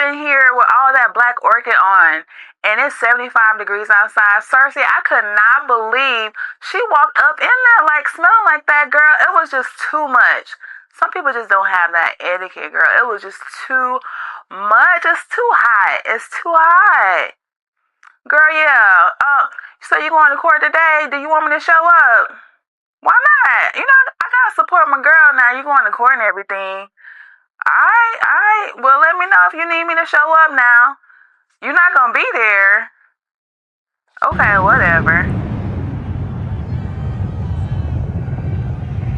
in here with all that Black Orchid on, and it's 75 degrees outside. Cersei, I could not believe she walked up in there like smelling like that, girl. It was just too much. Some people just don't have that etiquette, girl. It was just too much. It's too hot. It's too hot. Girl, yeah. So you going to court today? Do you want me to show up? Why not? You know, I gotta support my girl now. You going to court and everything. Alright. Well, let me know if you need me to show up now. You're not gonna be there. Okay, whatever.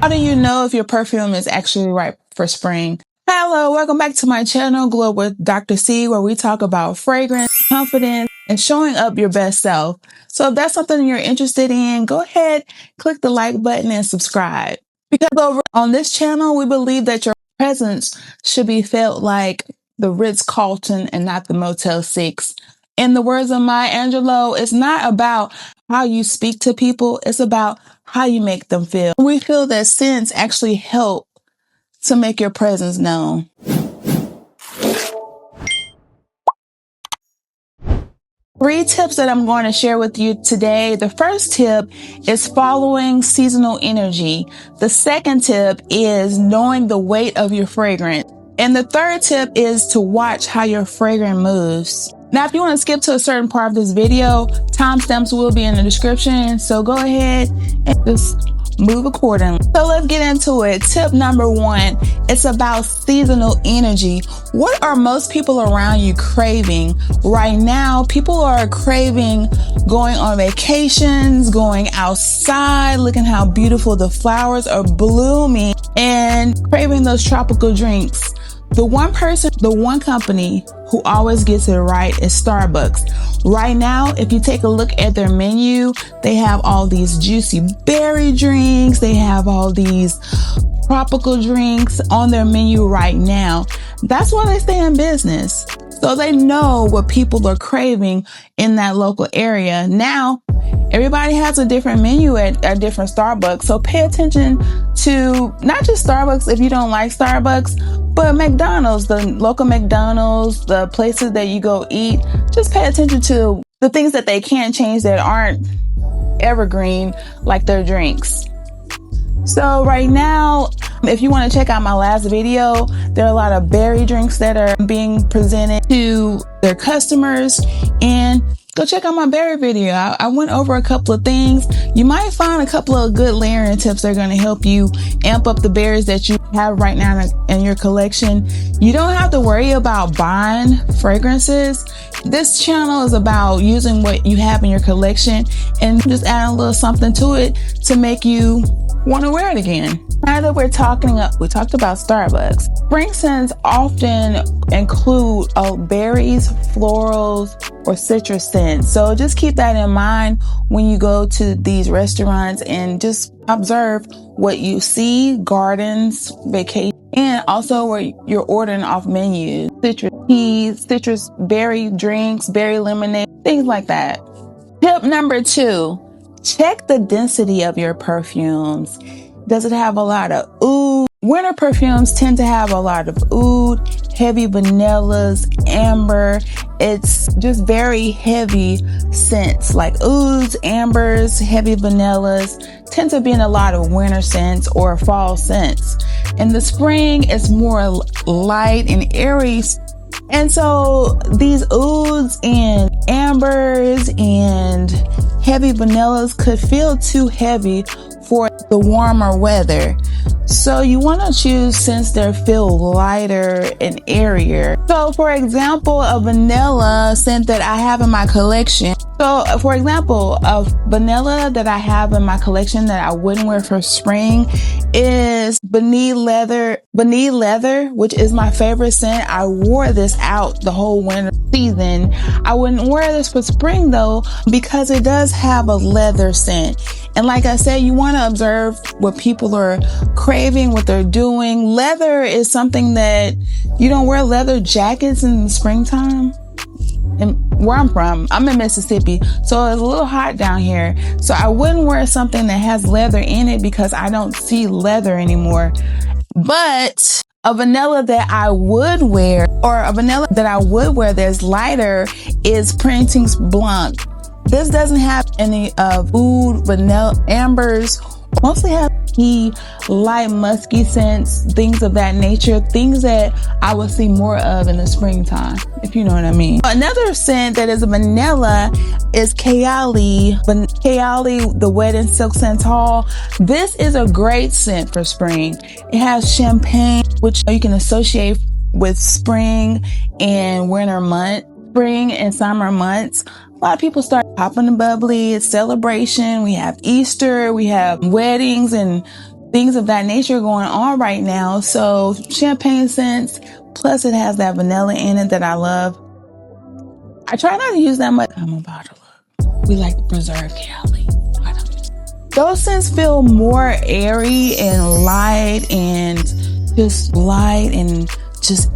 How do you know if your perfume is actually ripe for spring? Hello, welcome back to my channel, Glow with Dr. C, where we talk about fragrance, confidence, and showing up your best self. So if that's something you're interested in, go ahead, click the like button and subscribe. Because over on this channel, we believe that your presence should be felt like the Ritz-Carlton and not the Motel 6. In the words of Maya Angelou, it's not about how you speak to people, it's about how you make them feel. We feel that scents actually help to make your presence known. 3 tips that I'm going to share with you today. The first tip is following seasonal energy. The second tip is knowing the weight of your fragrance. And the third tip is to watch how your fragrance moves. Now, if you want to skip to a certain part of this video, timestamps will be in the description. So go ahead and just move accordingly. So let's get into it. Tip number 1, it's about seasonal energy. What are most people around you craving? Right now, people are craving going on vacations, going outside, looking how beautiful the flowers are blooming, and craving those tropical drinks. The one company who always gets it right is Starbucks. Right now, if you take a look at their menu, they have all these juicy berry drinks. They have all these tropical drinks on their menu right now. That's why they stay in business. So they know what people are craving in that local area. Now, everybody has a different menu at different Starbucks. So pay attention to not just Starbucks if you don't like Starbucks, but McDonald's, the local McDonald's, the places that you go eat. Just pay attention to the things that they can't change that aren't evergreen, like their drinks. So right now, if you want to check out my last video, there are a lot of berry drinks that are being presented to their customers, and go check out my berry video. I went over a couple of things. You might find a couple of good layering tips that are going to help you amp up the berries that you have right now in your collection. You don't have to worry about buying fragrances. This channel is about using what you have in your collection and just adding a little something to it to make you want to wear it again. Now that we talked about Starbucks. Spring scents often include berries, florals, or citrus scents. So just keep that in mind when you go to these restaurants and just observe what you see, gardens, vacation, and also where you're ordering off menus. Citrus teas, citrus berry drinks, berry lemonade, things like that. Tip number 2, check the density of your perfumes. Does it have a lot of oud? Winter perfumes tend to have a lot of oud, heavy vanillas, amber. It's just very heavy scents like ouds, ambers, heavy vanillas tend to be in a lot of winter scents or fall scents. In the spring, it's more light and airy. And so these ouds and ambers and heavy vanillas could feel too heavy for the warmer weather. So you want to choose scents that feel lighter and airier. So for example, a vanilla scent that I have in my collection. So for example, a vanilla that I have in my collection that I wouldn't wear for spring is Beneath Leather, which is my favorite scent. I wore this out the whole winter season. I wouldn't wear this for spring though, because it does have a leather scent. And like I said, you want to observe what people are craving, what they're doing. Leather is something that you don't wear leather jackets in the springtime. And where I'm from, I'm in Mississippi, so it's a little hot down here. So I wouldn't wear something that has leather in it because I don't see leather anymore. But A vanilla that I would wear, or a vanilla that I would wear that's lighter, is Printemps Blanc. This doesn't have any oud, vanilla, ambers, mostly have key, light, musky scents, things of that nature, things that I will see more of in the springtime, if you know what I mean. Another scent that is a vanilla is Kayali, the Wet and Silk Santal. This is a great scent for spring. It has champagne, which you can associate with spring and winter months, spring and summer months. A lot of people start popping the bubbly. It's celebration. We have Easter. We have weddings and things of that nature going on right now. So champagne scents, plus it has that vanilla in it that I love. I try not to use that much. I'm a bottle of. We like to preserve Cali. Those scents feel more airy and light and just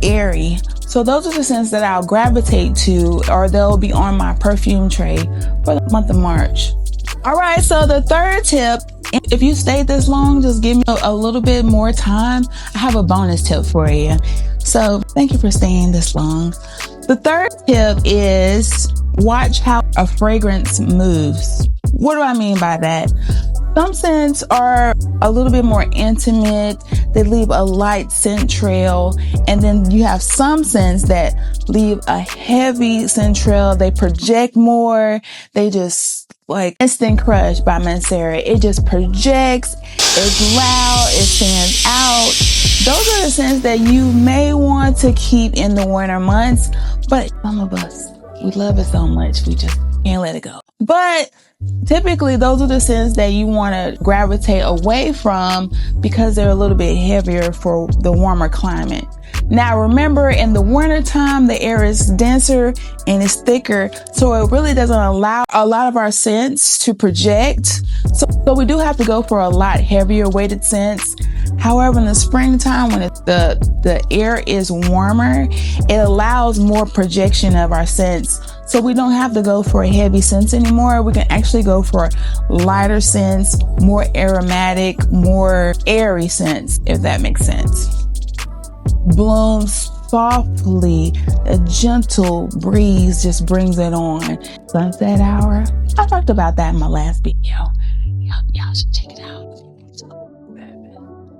airy. So those are the scents that I'll gravitate to, or they'll be on my perfume tray for the month of March. All right, so the third tip, if you stayed this long, just give me a little bit more time. I have a bonus tip for you. So thank you for staying this long. The third tip is watch how a fragrance moves. What do I mean by that? Some scents are a little bit more intimate. They leave a light scent trail. And then you have some scents that leave a heavy scent trail. They project more. They just like Instant Crush by Mansera. It just projects. It's loud. It stands out. Those are the scents that you may want to keep in the winter months. But some of us, we love it so much. We just can't let it go. But typically, those are the scents that you want to gravitate away from because they're a little bit heavier for the warmer climate. Now, remember, in the wintertime, the air is denser and it's thicker, so it really doesn't allow a lot of our scents to project. So we do have to go for a lot heavier weighted scents. However, in the springtime, when the air is warmer, it allows more projection of our scents. So we don't have to go for heavy scents anymore. We can actually go for lighter scents, more aromatic, more airy scents, if that makes sense. Bloom softly, a gentle breeze just brings it on. Sunset hour. I talked about that in my last video. Y'all should check it out.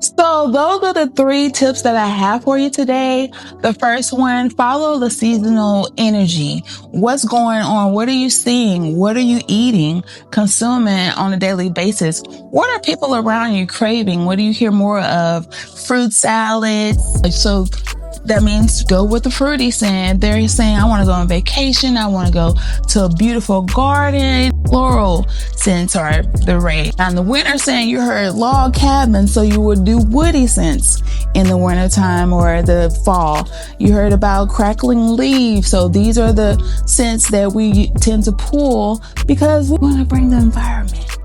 So those are the 3 tips that I have for you today. The first one, follow the seasonal energy. What's going on? What are you seeing? What are you eating, consuming on a daily basis? What are people around you craving? What do you hear more of? Fruit salads. So that means go with the fruity scent. They're saying, I want to go on vacation. I want to go to a beautiful garden. Floral scents are the rage. And the winter scent, you heard log cabin, so you would do woody scents in the wintertime or the fall. You heard about crackling leaves. So these are the scents that we tend to pull because we want to bring the environment.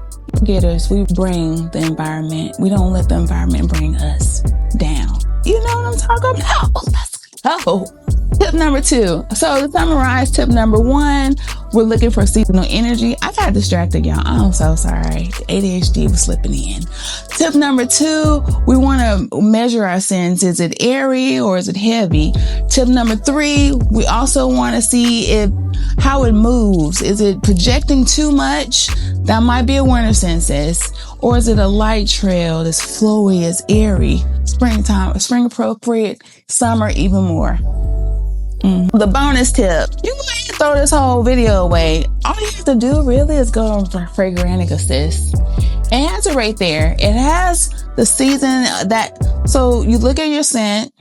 Getters, we bring the environment. We don't let the environment bring us down. You know what I'm talking about? Let's go. Tip number 2. So to summarize, tip number 1, we're looking for seasonal energy. I got distracted, y'all. I'm so sorry. The ADHD was slipping in. Tip number 2, we want to measure our scents. Is it airy or is it heavy? Tip number 3, we also want to see how it moves. Is it projecting too much? That might be a winter scent, sis. Or is it a light trail that's flowy, it's airy? Springtime, spring appropriate, summer even more. The bonus tip, you go ahead and throw this whole video away. All you have to do really is go on Fragrantica, sis. It has it right there. It has the season so you look at your scent,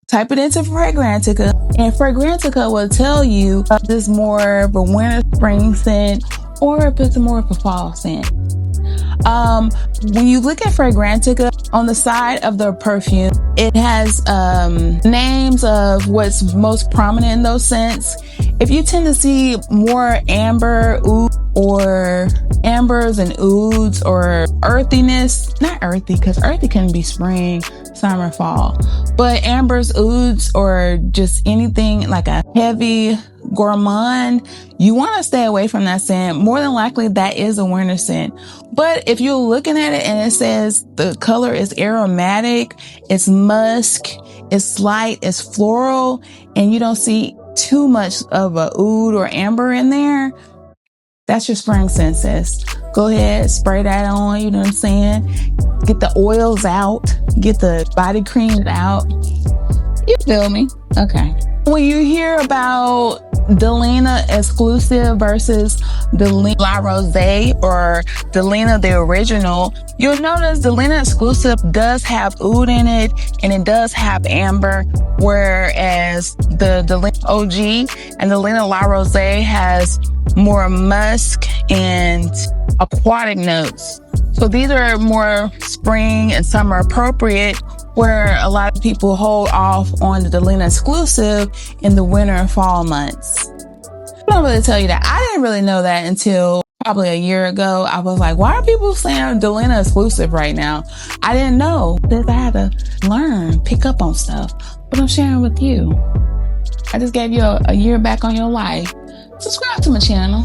type it into Fragrantica, and Fragrantica will tell you if it's more of a winter spring scent or if it's more of a fall scent. When you look at Fragrantica, on the side of the perfume, it has names of what's most prominent in those scents. If you tend to see more amber, oud, or ambers and ouds, or earthiness, not earthy, because earthy can be spring, summer, fall, but ambers, ouds, or just anything like a heavy gourmand, you want to stay away from that scent. More than likely, that is a winter scent. But if you're looking at it and it says the color is aromatic, it's musk, It's light, it's floral, and you don't see too much of a oud or amber in there. That's your spring scent, sis. Go ahead, spray that on, you know what I'm saying? Get the oils out, get the body creams out. You feel me? Okay. When you hear about Delina Exclusif versus Delina La Rosée or Delina the original, you'll notice Delina Exclusif does have oud in it and it does have amber, whereas the Delina OG and Delina La Rosée has more musk and aquatic notes. So these are more spring and summer appropriate, where a lot of people hold off on the Delina Exclusif in the winter and fall months. I don't really tell you that. I didn't really know that until probably a year ago. I was like, why are people saying Delina Exclusif right now? I didn't know, because I had to learn, pick up on stuff. But I'm sharing with you. I just gave you a year back on your life. Subscribe to my channel.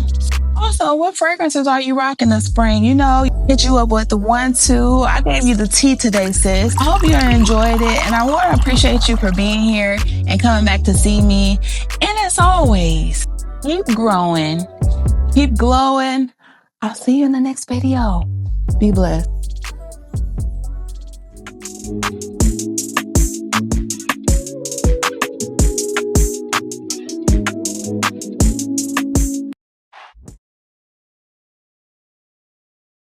Also, what fragrances are you rocking this spring? You know, hit you up with the 1-2. I gave you the tea today, sis. I hope you enjoyed it, and I want to appreciate you for being here and coming back to see me. And as always, keep growing, keep glowing. I'll see you in the next video. Be blessed.